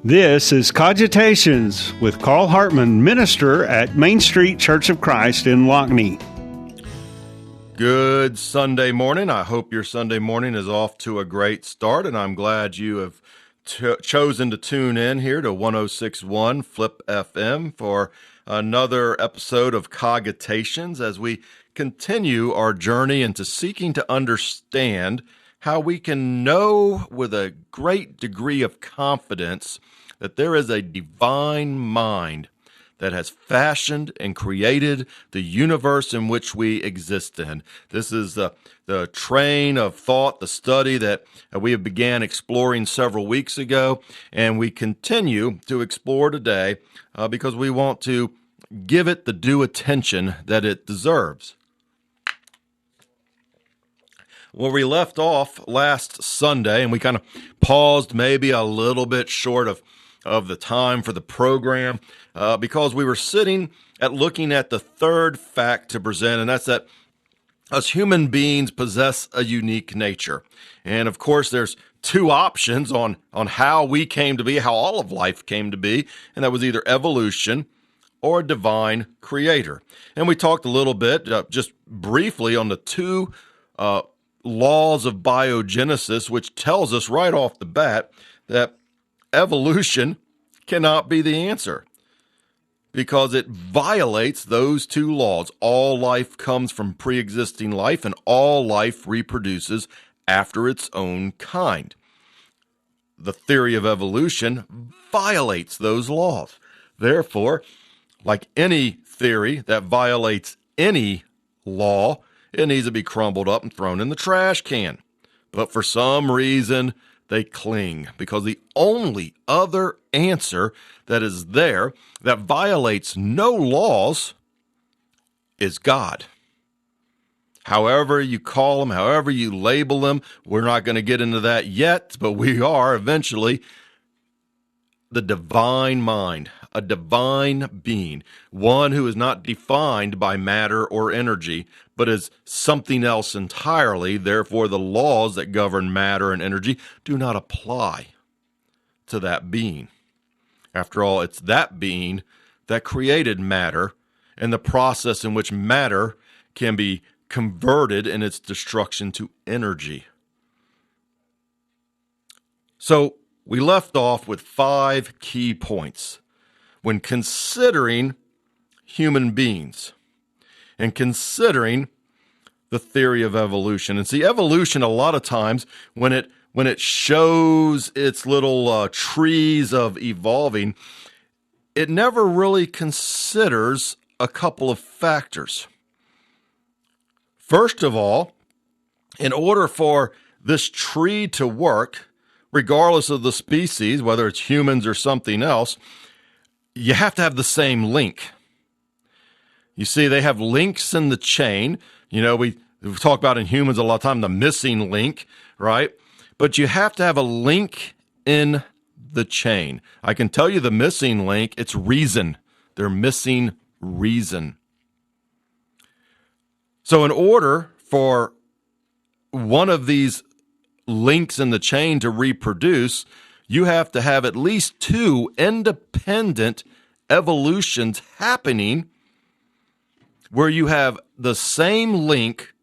This is Cogitations with Carl Hartman, minister at Main Street Church of Christ in Lockney. Good Sunday morning. I hope your Sunday morning is off to a great start, and I'm glad you have chosen to tune in here to 106.1 Flip FM for another episode of Cogitations as we continue our journey into seeking to understand how we can know with a great degree of confidence that there is a divine mind that has fashioned and created the universe in which we exist in. This is the train of thought, the study that we have began exploring several weeks ago, and we continue to explore today because we want to give it the due attention that it deserves. Where we left off last Sunday, and we kind of paused maybe a little bit short of the time for the program because we were sitting at looking at the third fact to present, and that's that us human beings possess a unique nature. And of course, there's two options on how we came to be, how all of life came to be, and that was either evolution or a divine creator. And we talked a little bit, just briefly, on the two laws of biogenesis, which tells us right off the bat that evolution cannot be the answer because it violates those two laws. All life comes from pre-existing life, and all life reproduces after its own kind. The theory of evolution violates those laws. Therefore, like any theory that violates any law, it needs to be crumbled up and thrown in the trash can. But for some reason, they cling because the only other answer that is there that violates no laws is God. However you call him, however you label him, we're not going to get into that yet, but we are eventually. The divine mind, a divine being, one who is not defined by matter or energy, but is something else entirely. Therefore, the laws that govern matter and energy do not apply to that being. After all, it's that being that created matter and the process in which matter can be converted in its destruction to energy. So, we left off with 5 key points when considering human beings and considering the theory of evolution. And see, evolution a lot of times when it shows its little trees of evolving, it never really considers a couple of factors. First of all, in order for this tree to work, regardless of the species, whether it's humans or something else, you have to have the same link. You see, they have links in the chain. You know, we talk about in humans a lot of time, the missing link, right? But you have to have a link in the chain. I can tell you the missing link, it's reason. They're missing reason. So in order for one of these links in the chain to reproduce, you have to have at least 2 independent evolutions happening where you have the same link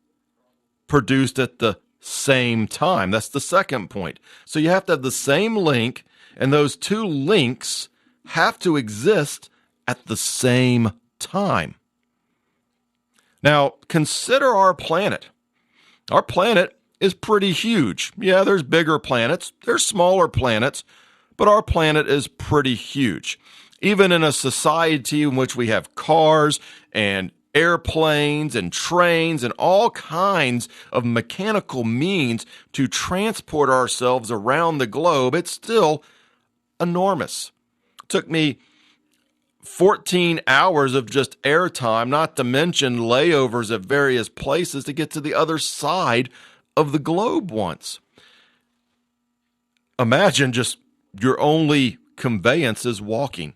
produced at the same time. That's the second point. So you have to have the same link, and those 2 links have to exist at the same time. Now, consider our planet. Our planet is pretty huge. Yeah, there's bigger planets, there's smaller planets, but our planet is pretty huge. Even in a society in which we have cars and airplanes and trains and all kinds of mechanical means to transport ourselves around the globe, it's still enormous. It took me 14 hours of just airtime, not to mention layovers at various places to get to the other side of the globe once. Imagine just your only conveyance is walking.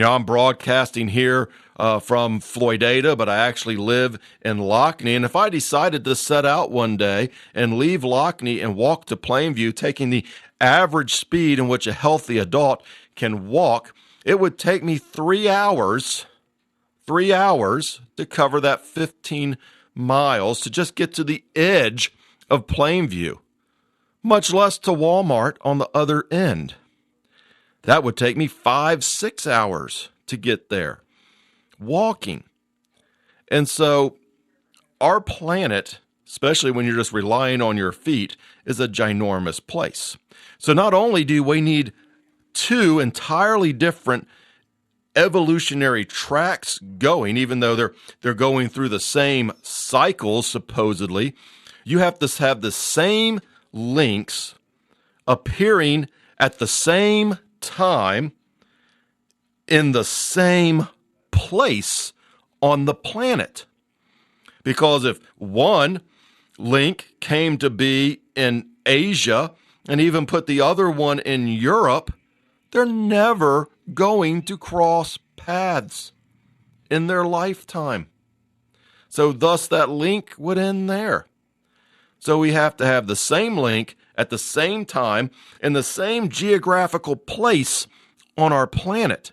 I'm broadcasting here from Floydada, but I actually live in Lockney. And if I decided to set out one day and leave Lockney and walk to Plainview, taking the average speed in which a healthy adult can walk, it would take me 3 hours to cover that 15 miles to just get to the edge of Plainview, much less to Walmart on the other end. That would take me 5-6 hours to get there, walking. And so our planet, especially when you're just relying on your feet, is a ginormous place. So not only do we need two entirely different evolutionary tracks going, even though they're going through the same cycles, supposedly, you have to have the same links appearing at the same time in the same place on the planet. Because if one link came to be in Asia and even put the other one in Europe, they're never going to cross paths in their lifetime. So thus that link would end there. So we have to have the same link at the same time in the same geographical place on our planet.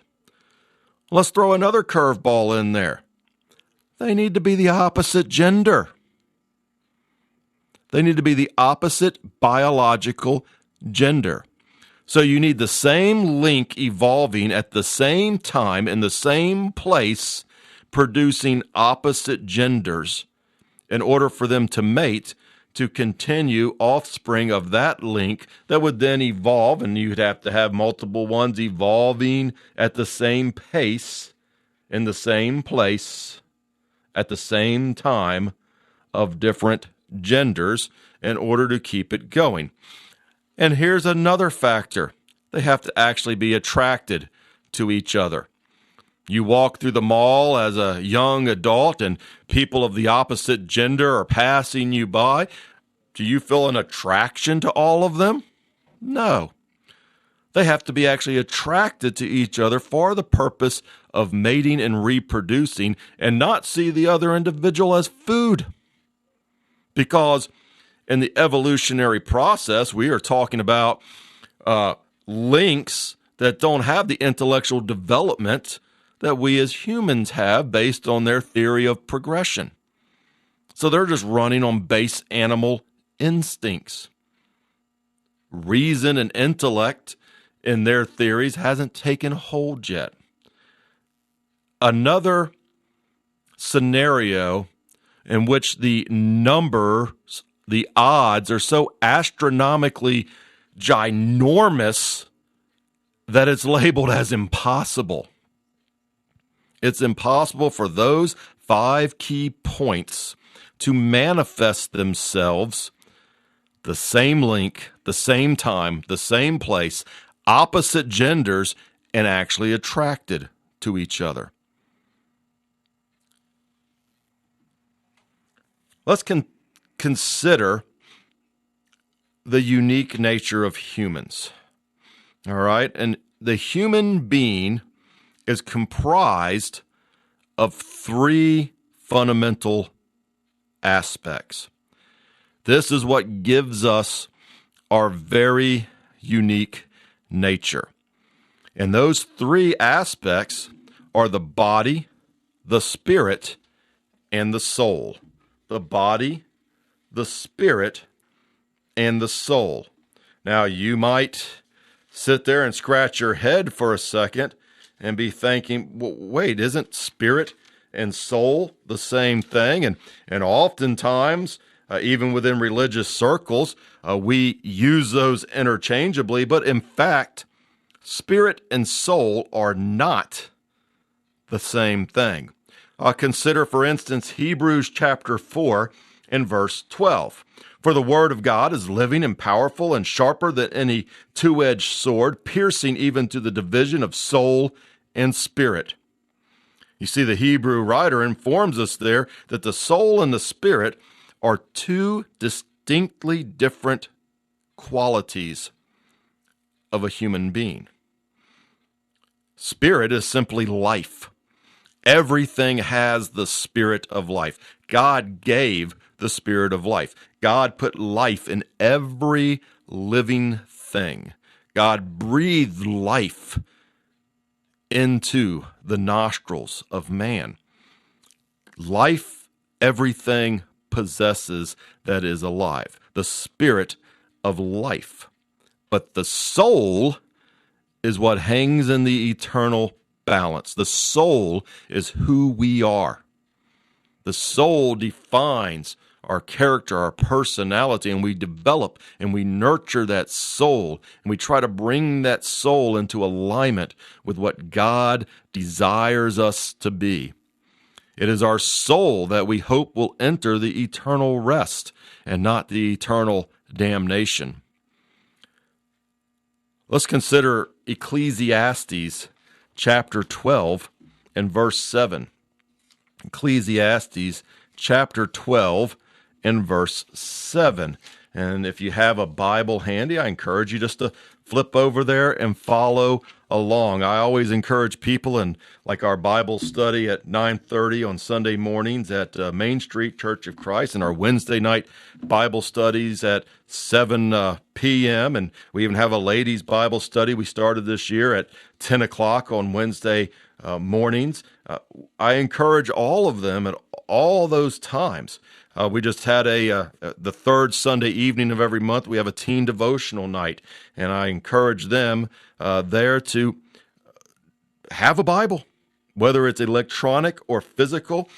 Let's throw another curveball in there. They need to be the opposite gender. They need to be the opposite biological gender. So you need the same link evolving at the same time in the same place, producing opposite genders in order for them to mate, to continue offspring of that link that would then evolve, and you'd have to have multiple ones evolving at the same pace, in the same place, at the same time of different genders in order to keep it going. And here's another factor. They have to actually be attracted to each other. You walk through the mall as a young adult and people of the opposite gender are passing you by. Do you feel an attraction to all of them? No. They have to be actually attracted to each other for the purpose of mating and reproducing and not see the other individual as food. Because in the evolutionary process, we are talking about links that don't have the intellectual development that we as humans have based on their theory of progression. So they're just running on base animal instincts. Reason and intellect in their theories hasn't taken hold yet. Another scenario in which the numbers, the odds are so astronomically ginormous that it's labeled as impossible. It's impossible for those 5 key points to manifest themselves the same link, the same time, the same place, opposite genders, and actually attracted to each other. Let's consider the unique nature of humans. All right? And the human being is comprised of 3 fundamental aspects. This is what gives us our very unique nature. And those 3 aspects are the body, the spirit, and the soul. The body, the spirit, and the soul. Now, you might sit there and scratch your head for a second and be thinking, well, wait, isn't spirit and soul the same thing? And oftentimes, even within religious circles, we use those interchangeably, but in fact, spirit and soul are not the same thing. Consider, for instance, Hebrews chapter 4 and verse 12. For the word of God is living and powerful and sharper than any two-edged sword, piercing even to the division of soul and spirit. You see, the Hebrew writer informs us there that the soul and the spirit are 2 distinctly different qualities of a human being. Spirit is simply life. Everything has the spirit of life. God gave the spirit of life. God put life in every living thing. God breathed life into the nostrils of man. Life, everything possesses that is alive. The spirit of life. But the soul is what hangs in the eternal balance. The soul is who we are. The soul defines our character, our personality, and we develop and we nurture that soul, and we try to bring that soul into alignment with what God desires us to be. It is our soul that we hope will enter the eternal rest and not the eternal damnation. Let's consider Ecclesiastes chapter 12 and verse 7. Ecclesiastes chapter 12 and verse 7. And if you have a Bible handy, I encourage you just to flip over there and follow along. I always encourage people, and like our Bible study at 9:30 on Sunday mornings at Main Street Church of Christ, and our Wednesday night Bible studies at 7 p.m. And we even have a ladies' Bible study we started this year at 10 o'clock on Wednesday mornings. I encourage all of them at all those times. We just had the third Sunday evening of every month, we have a teen devotional night, and I encourage them there to have a Bible, whether it's electronic or physical.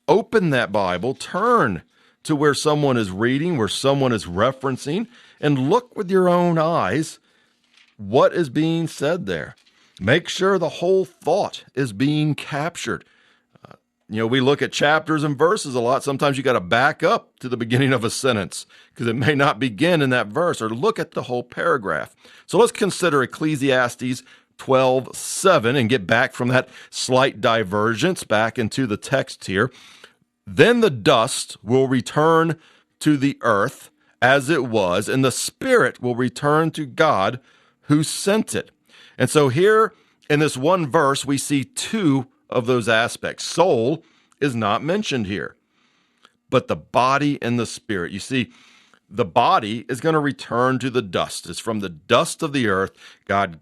Open that Bible, turn to where someone is reading, where someone is referencing, and look with your own eyes what is being said there. Make sure the whole thought is being captured. We look at chapters and verses a lot. Sometimes you got to back up to the beginning of a sentence because it may not begin in that verse, or look at the whole paragraph. So let's consider Ecclesiastes 12:7 and get back from that slight divergence back into the text here. Then the dust will return to the earth as it was, and the spirit will return to God who sent it. And so here in this one verse, we see two of those aspects. Soul is not mentioned here, but the body and the spirit. You see, the body is going to return to the dust. It's from the dust of the earth God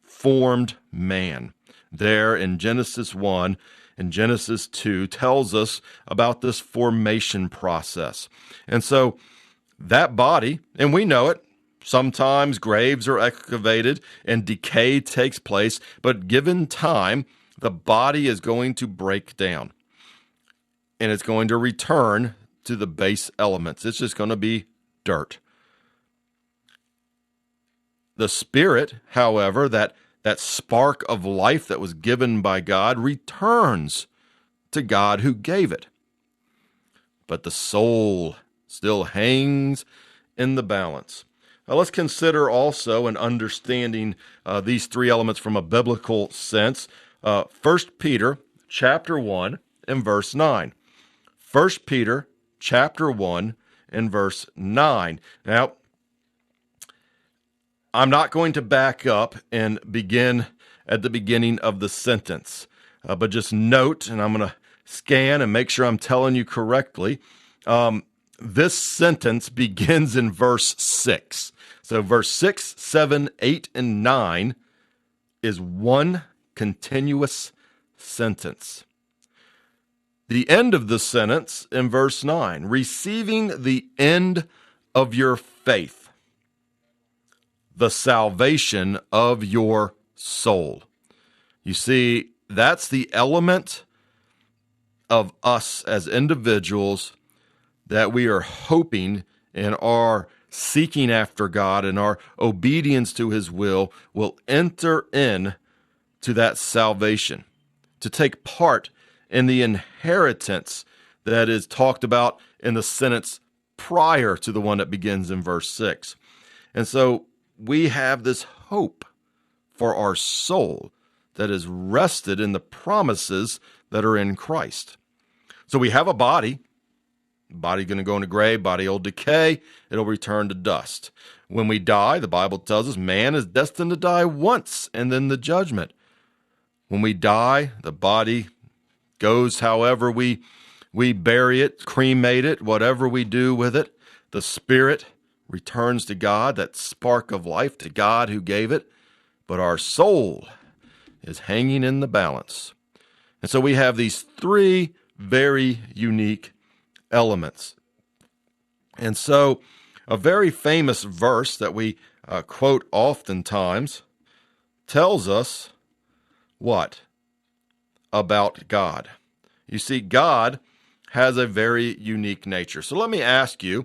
formed man. There in Genesis 1 and Genesis 2 tells us about this formation process. And so that body, and we know it, sometimes graves are excavated and decay takes place, but given time, the body is going to break down and it's going to return to the base elements. It's just going to be dirt. The spirit, however, that spark of life that was given by God, returns to God who gave it. But the soul still hangs in the balance. Now let's consider also an understanding these three elements from a biblical sense. 1 Peter chapter 1 and verse 9. 1 Peter chapter 1 and verse 9. Now, I'm not going to back up and begin at the beginning of the sentence, but just note, and I'm going to scan and make sure I'm telling you correctly, this sentence begins in verse 6. So verse 6, 7, 8, and 9 is one continuous sentence. The end of the sentence in verse 9, receiving the end of your faith, the salvation of your soul. You see, that's the element of us as individuals that we are hoping and are seeking after God, and our obedience to his will enter in to that salvation, to take part in the inheritance that is talked about in the sentence prior to the one that begins in verse 6. And so we have this hope for our soul that is rested in the promises that are in Christ. So we have a body going to go into grave, body will decay, it'll return to dust. When we die, the Bible tells us man is destined to die once and then the judgment. When we die, the body goes however we bury it, cremate it, whatever we do with it. The spirit returns to God, that spark of life to God who gave it. But our soul is hanging in the balance. And so we have these three very unique elements. And so a very famous verse that we quote oftentimes tells us what? About God. You see, God has a very unique nature. So let me ask you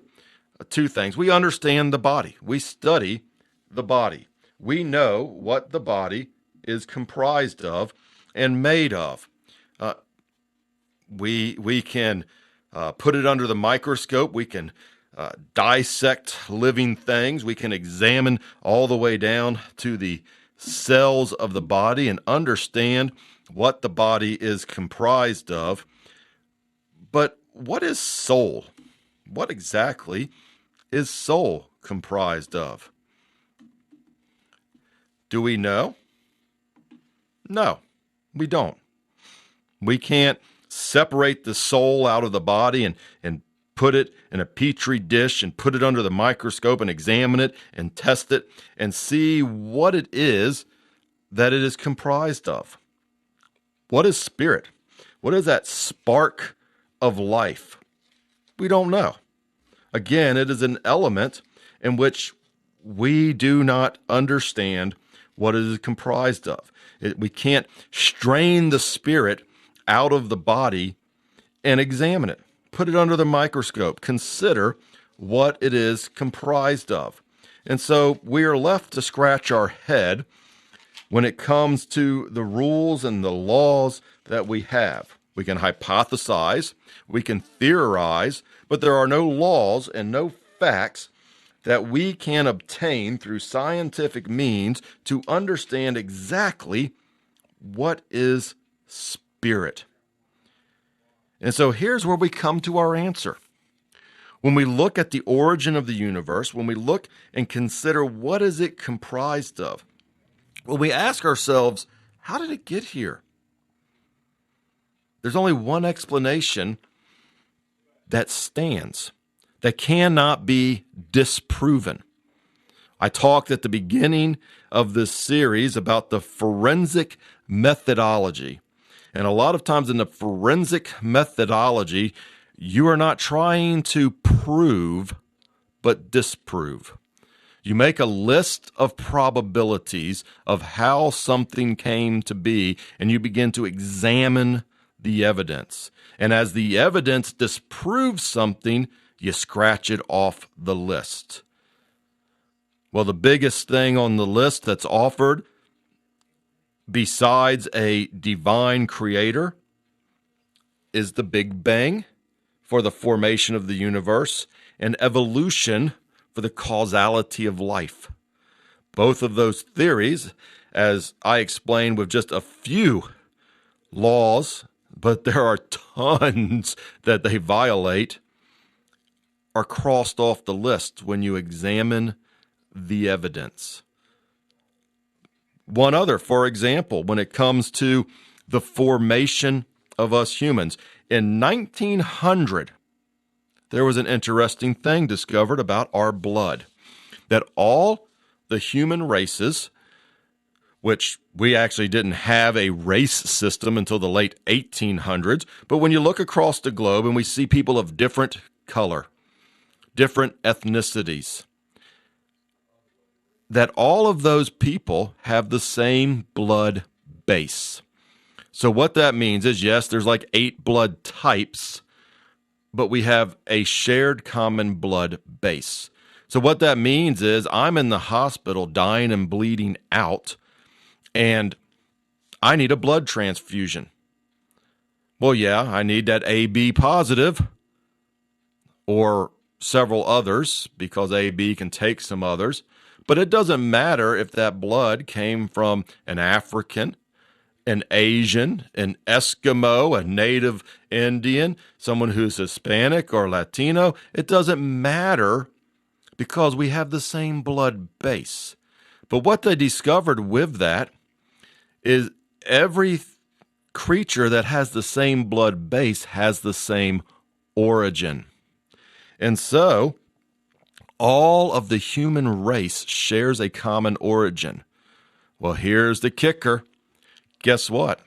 two things. We understand the body. We study the body. We know what the body is comprised of and made of. We can put it under the microscope. We can dissect living things. We can examine all the way down to the cells of the body and understand what the body is comprised of. But what is soul? What exactly is soul comprised of? Do we know? No, we don't. We can't separate the soul out of the body and put it in a petri dish and put it under the microscope and examine it and test it and see what it is that it is comprised of. What is spirit? What is that spark of life? We don't know. Again, it is an element in which we do not understand what it is comprised of. We can't strain the spirit out of the body and examine it. Put it under the microscope. Consider what it is comprised of. And so we are left to scratch our head when it comes to the rules and the laws that we have. We can hypothesize, we can theorize, but there are no laws and no facts that we can obtain through scientific means to understand exactly what is spirit. And so here's where we come to our answer. When we look at the origin of the universe, when we look and consider what is it comprised of, well, we ask ourselves, how did it get here? There's only one explanation that stands, that cannot be disproven. I talked at the beginning of this series about the forensic methodology. And a lot of times in the forensic methodology, you are not trying to prove, but disprove. You make a list of probabilities of how something came to be, and you begin to examine the evidence. And as the evidence disproves something, you scratch it off the list. Well, the biggest thing on the list that's offered, besides a divine creator, is the Big Bang for the formation of the universe and evolution for the causality of life. Both of those theories, as I explained with just a few laws, but there are tons that they violate, are crossed off the list when you examine the evidence. One other, for example, when it comes to the formation of us humans. In 1900, there was an interesting thing discovered about our blood, that all the human races, which we actually didn't have a race system until the late 1800s, but when you look across the globe and we see people of different color, different ethnicities, that all of those people have the same blood base. So what that means is, yes, there's like 8 blood types, but we have a shared common blood base. So what that means is I'm in the hospital dying and bleeding out, and I need a blood transfusion. Well, yeah, I need that AB positive or several others, because AB can take some others. But it doesn't matter if that blood came from an African, an Asian, an Eskimo, a native Indian, someone who's Hispanic or Latino. It doesn't matter, because we have the same blood base. But what they discovered with that is every creature that has the same blood base has the same origin. And so, all of the human race shares a common origin. Well, here's the kicker. Guess what?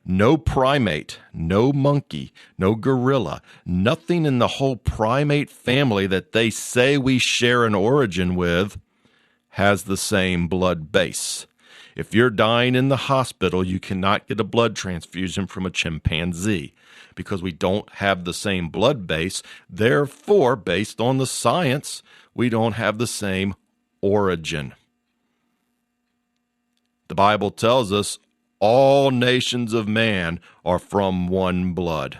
No primate, no monkey, no gorilla, nothing in the whole primate family that they say we share an origin with has the same blood base. If you're dying in the hospital, you cannot get a blood transfusion from a chimpanzee because we don't have the same blood base. Therefore, based on the science, we don't have the same origin. The Bible tells us all nations of man are from one blood.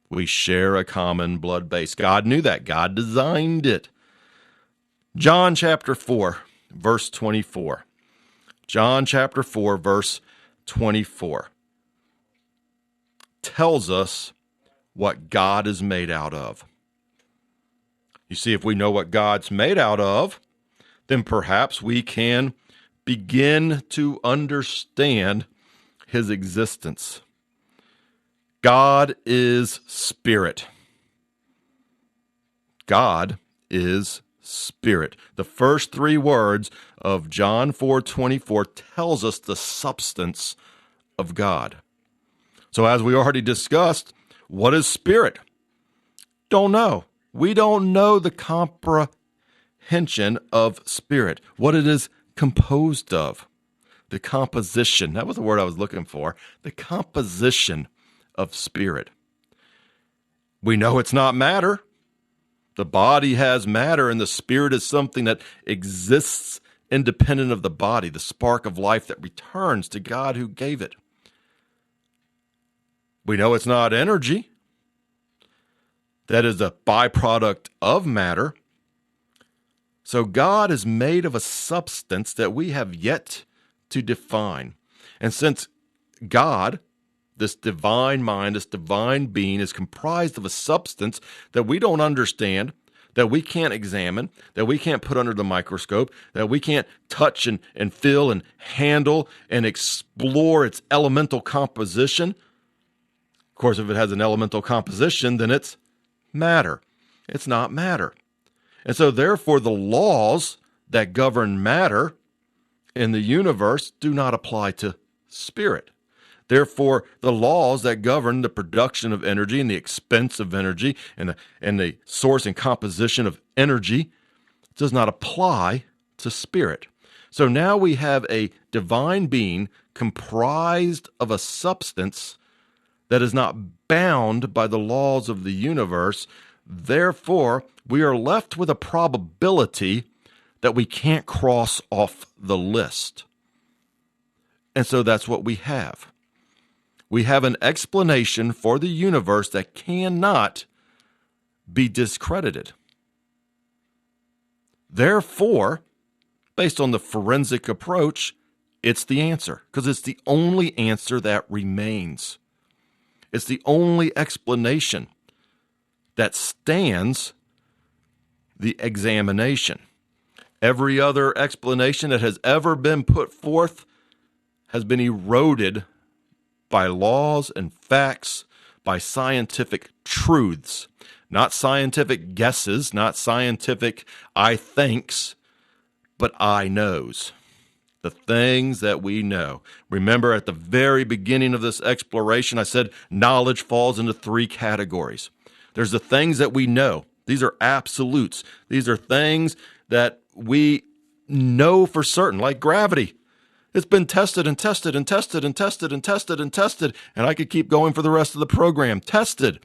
We share a common blood base. God knew that. God designed it. John chapter 4, verse 24. John chapter 4, verse 24 tells us what God is made out of. You see, if we know what God's made out of, then perhaps we can begin to understand his existence. God is spirit. God is spirit. The first three words of John 4:24 tells us the substance of God. So as we already discussed, what is spirit? Don't know. We don't know the comprehension of spirit, what it is composed of, the composition. That was the word I was looking for. The composition of spirit. We know it's not matter. The body has matter, and the spirit is something that exists independent of the body, the spark of life that returns to God who gave it. We know it's not energy. That is a byproduct of matter. So God is made of a substance that we have yet to define. And since God, this divine mind, this divine being, is comprised of a substance that we don't understand, that we can't examine, that we can't put under the microscope, that we can't touch and feel and handle and explore its elemental composition. Of course, if it has an elemental composition, then it's matter. It's not matter. And so therefore the laws that govern matter in the universe do not apply to spirit. Therefore, the laws that govern the production of energy and the expense of energy and the source and composition of energy does not apply to spirit. So now we have a divine being comprised of a substance that is not bound by the laws of the universe. Therefore, we are left with a probability that we can't cross off the list. And so that's what we have. We have an explanation for the universe that cannot be discredited. Therefore, based on the forensic approach, it's the answer, because it's the only answer that remains. It's the only explanation that stands the examination. Every other explanation that has ever been put forth has been eroded by laws and facts, by scientific truths, not scientific guesses, not scientific I thinks, but I knows. The things that we know. Remember at the very beginning of this exploration, I said knowledge falls into three categories. There's the things that we know. These are absolutes. These are things that we know for certain, like gravity. It's been tested and tested and tested and tested and tested and tested, and I could keep going for the rest of the program. Tested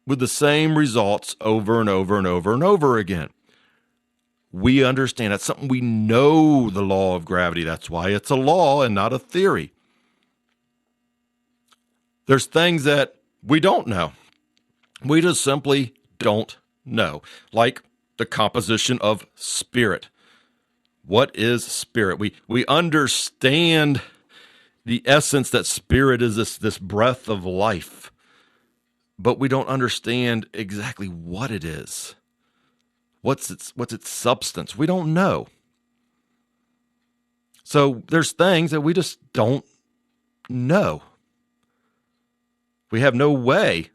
with the same results over and over and over and over again. We understand that's something we know, the law of gravity. That's why it's a law and not a theory. There's things that we don't know. We just simply don't know, like the composition of spirit. What is spirit? We understand the essence that spirit is this breath of life, but we don't understand exactly what it is. What's its substance? We don't know. So there's things that we just don't know. We have no way,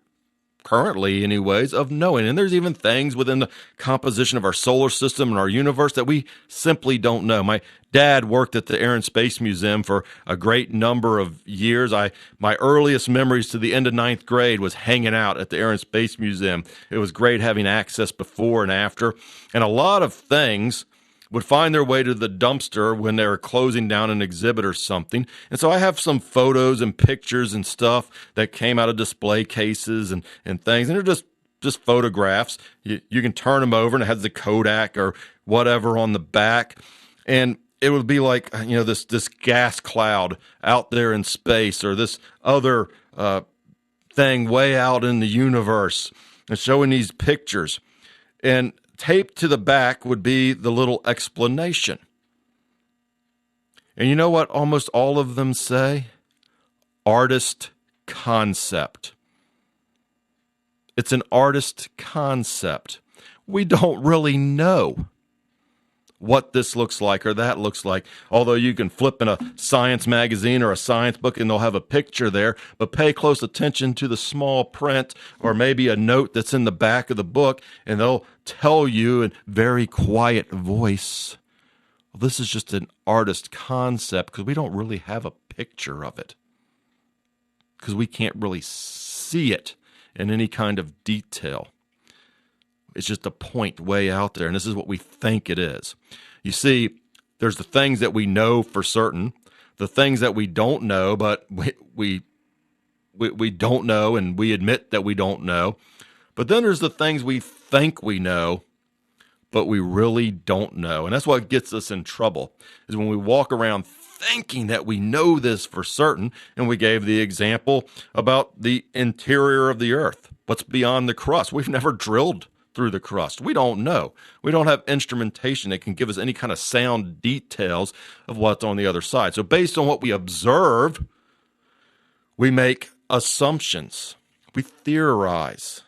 currently anyways, of knowing. And there's even things within the composition of our solar system and our universe that we simply don't know. My dad worked at the Air and Space Museum for a great number of years. My earliest memories to the end of ninth grade was hanging out at the Air and Space Museum. It was great having access before and after. And a lot of things would find their way to the dumpster when they were closing down an exhibit or something. And so I have some photos and pictures and stuff that came out of display cases and things. And they're just photographs. You can turn them over and it has the Kodak or whatever on the back. And it would be like, this gas cloud out there in space, or this other thing way out in the universe, and showing these pictures. And taped to the back would be the little explanation. And you know what almost all of them say? Artist concept. It's an artist concept. We don't really know what this looks like or that looks like. Although you can flip in a science magazine or a science book and they'll have a picture there, but pay close attention to the small print or maybe a note that's in the back of the book, and they'll tell you in very quiet voice, well, this is just an artist concept because we don't really have a picture of it, because we can't really see it in any kind of detail. It's just a point way out there, and this is what we think it is. You see, there's the things that we know for certain, the things that we don't know, but we don't know, and we admit that we don't know. But then there's the things we think we know, but we really don't know. And that's what gets us in trouble, is when we walk around thinking that we know this for certain. And we gave the example about the interior of the earth. What's beyond the crust? We've never drilled through the crust. We don't know. We don't have instrumentation that can give us any kind of sound details of what's on the other side. So based on what we observe, we make assumptions. We theorize.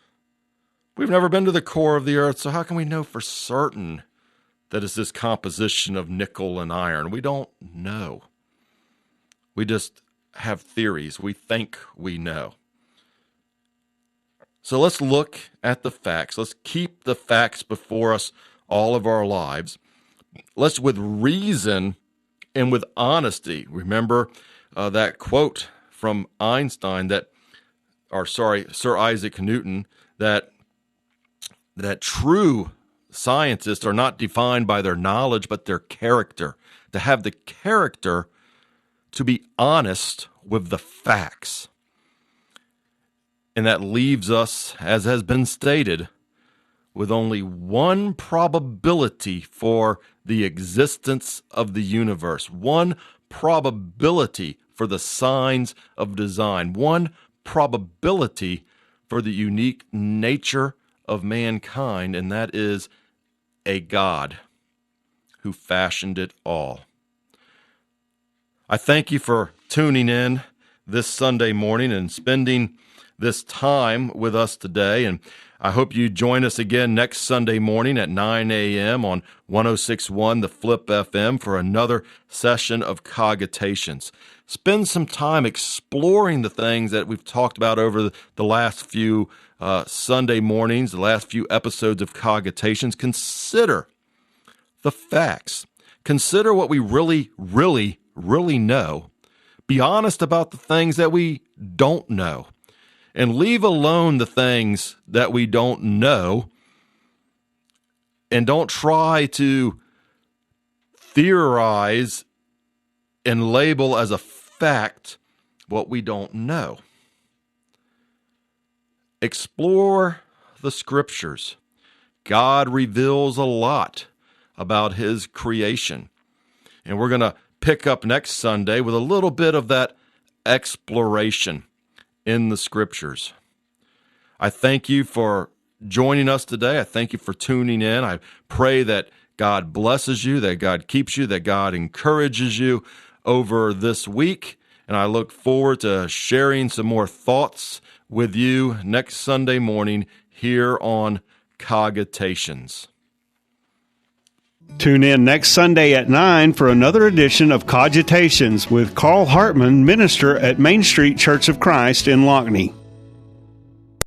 We've never been to the core of the earth, so how can we know for certain that it's this composition of nickel and iron? We don't know. We just have theories. We think we know. So let's look at the facts. Let's keep the facts before us all of our lives. Let's, with reason and with honesty, remember that quote from Einstein Sir Isaac Newton, that true scientists are not defined by their knowledge, but their character. To have the character to be honest with the facts. And that leaves us, as has been stated, with only one probability for the existence of the universe, one probability for the signs of design, one probability for the unique nature of mankind, and that is a God who fashioned it all. I thank you for tuning in this Sunday morning and spending this time with us today, and I hope you join us again next Sunday morning at 9 a.m. on 106.1 The Flip FM for another session of Cogitations. Spend some time exploring the things that we've talked about over the last few Sunday mornings, the last few episodes of Cogitations. Consider the facts. Consider what we really, really, really know. Be honest about the things that we don't know. And leave alone the things that we don't know. And don't try to theorize and label as a fact what we don't know. Explore the scriptures. God reveals a lot about his creation. And we're going to pick up next Sunday with a little bit of that exploration in the scriptures. I thank you for joining us today. I thank you for tuning in. I pray that God blesses you, that God keeps you, that God encourages you over this week. And I look forward to sharing some more thoughts with you next Sunday morning here on Cogitations. Tune in next Sunday at 9 for another edition of Cogitations with Carl Hartman, minister at Main Street Church of Christ in Lockney.